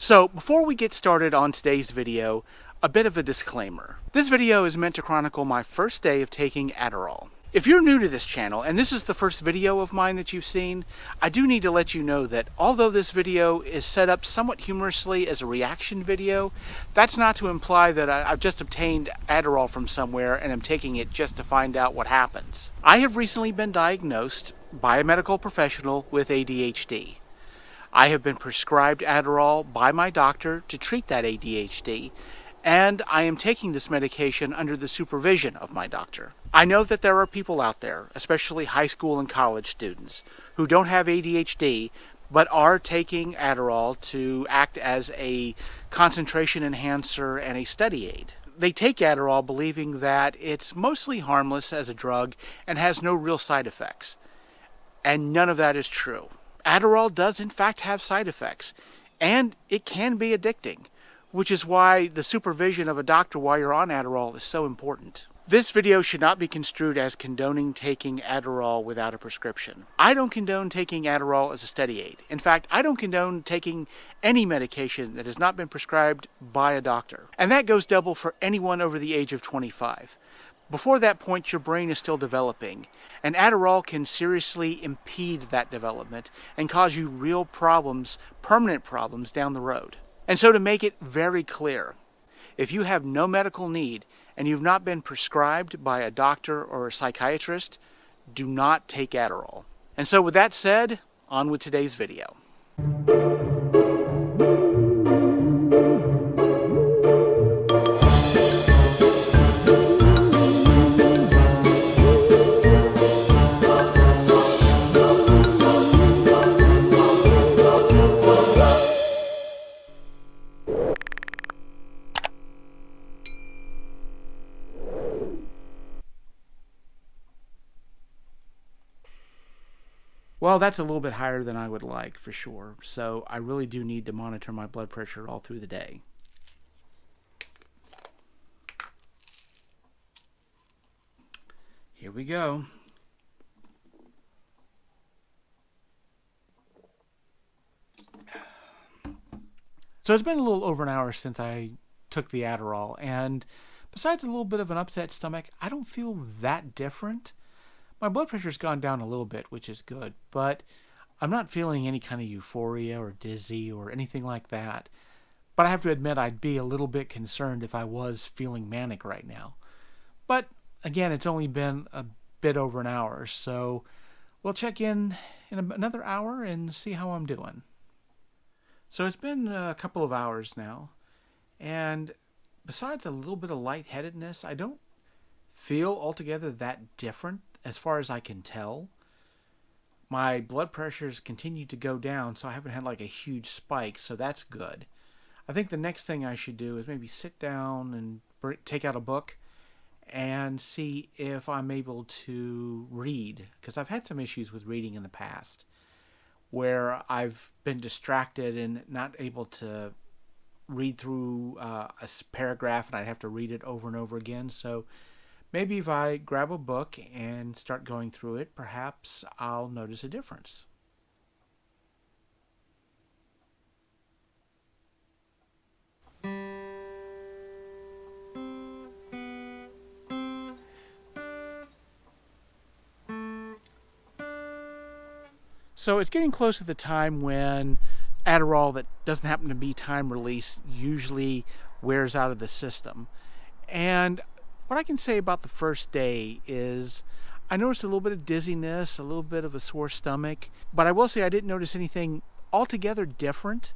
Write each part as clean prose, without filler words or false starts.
So before we get started on today's video, a bit of a disclaimer. This video is meant to chronicle my first day of taking Adderall. If you're new to this channel and this is the first video of mine that you've seen, I do need to let you know that although this video is set up somewhat humorously as a reaction video, that's not to imply that I've just obtained Adderall from somewhere and am taking it just to find out what happens. I have recently been diagnosed by a medical professional with ADHD. I have been prescribed Adderall by my doctor to treat that ADHD, and I am taking this medication under the supervision of my doctor. I know that there are people out there, especially high school and college students, who don't have ADHD, but are taking Adderall to act as a concentration enhancer and a study aid. They take Adderall believing that it's mostly harmless as a drug and has no real side effects. And none of that is true. Adderall does in fact have side effects, and it can be addicting, which is why the supervision of a doctor while you're on Adderall is so important. This video should not be construed as condoning taking Adderall without a prescription. I don't condone taking Adderall as a study aid. In fact, I don't condone taking any medication that has not been prescribed by a doctor. And that goes double for anyone over the age of 25. Before that point, your brain is still developing, and Adderall can seriously impede that development and cause you real problems, permanent problems down the road. And so to make it very clear, if you have no medical need and you've not been prescribed by a doctor or a psychiatrist, do not take Adderall. And so with that said, on with today's video. Well, that's a little bit higher than I would like, for sure. So I really do need to monitor my blood pressure all through the day. Here we go. So it's been a little over an hour since I took the Adderall, and besides a little bit of an upset stomach, I don't feel that different. My blood pressure's gone down a little bit, which is good, but I'm not feeling any kind of euphoria or dizzy or anything like that. But I have to admit I'd be a little bit concerned if I was feeling manic right now. But again, it's only been a bit over an hour, so we'll check in another hour and see how I'm doing. So it's been a couple of hours now, and besides a little bit of lightheadedness, I don't feel altogether that different as far as I can tell. My blood pressures continue to go down, so I haven't had like a huge spike, so that's good. I think the next thing I should do is maybe sit down and take out a book and see if I'm able to read, because I've had some issues with reading in the past where I've been distracted and not able to read through a paragraph, and I'd have to read it over and over again. So maybe if I grab a book and start going through it, perhaps I'll notice a difference. So it's getting close to the time when Adderall that doesn't happen to be time release usually wears out of the system. And what I can say about the first day is I noticed a little bit of dizziness, a little bit of a sore stomach, but I will say I didn't notice anything altogether different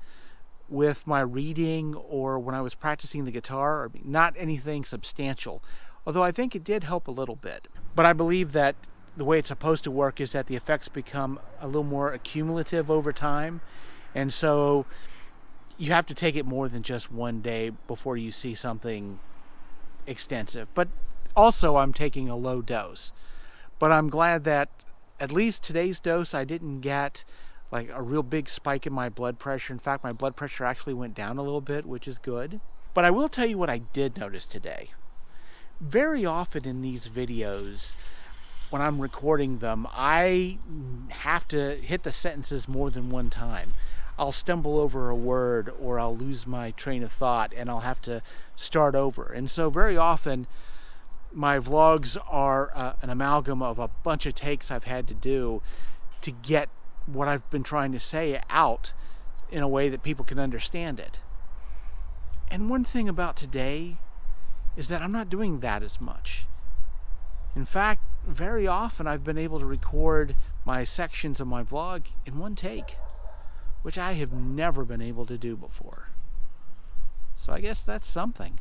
with my reading or when I was practicing the guitar, or not anything substantial, although I think it did help a little bit. But I believe that the way it's supposed to work is that the effects become a little more accumulative over time, and so you have to take it more than just one day before you see something extensive. But also I'm taking a low dose, but I'm glad that at least today's dose I didn't get like a real big spike in my blood pressure. In fact, my blood pressure actually went down a little bit, which is good. But I will tell you what I did notice today. Very often in these videos, when I'm recording them, I have to hit the sentences more than one time. I'll stumble over a word, or I'll lose my train of thought and I'll have to start over. And so very often my vlogs are an amalgam of a bunch of takes I've had to do to get what I've been trying to say out in a way that people can understand it. And one thing about today is that I'm not doing that as much. In fact, very often I've been able to record my sections of my vlog in one take, which I have never been able to do before. So I guess that's something.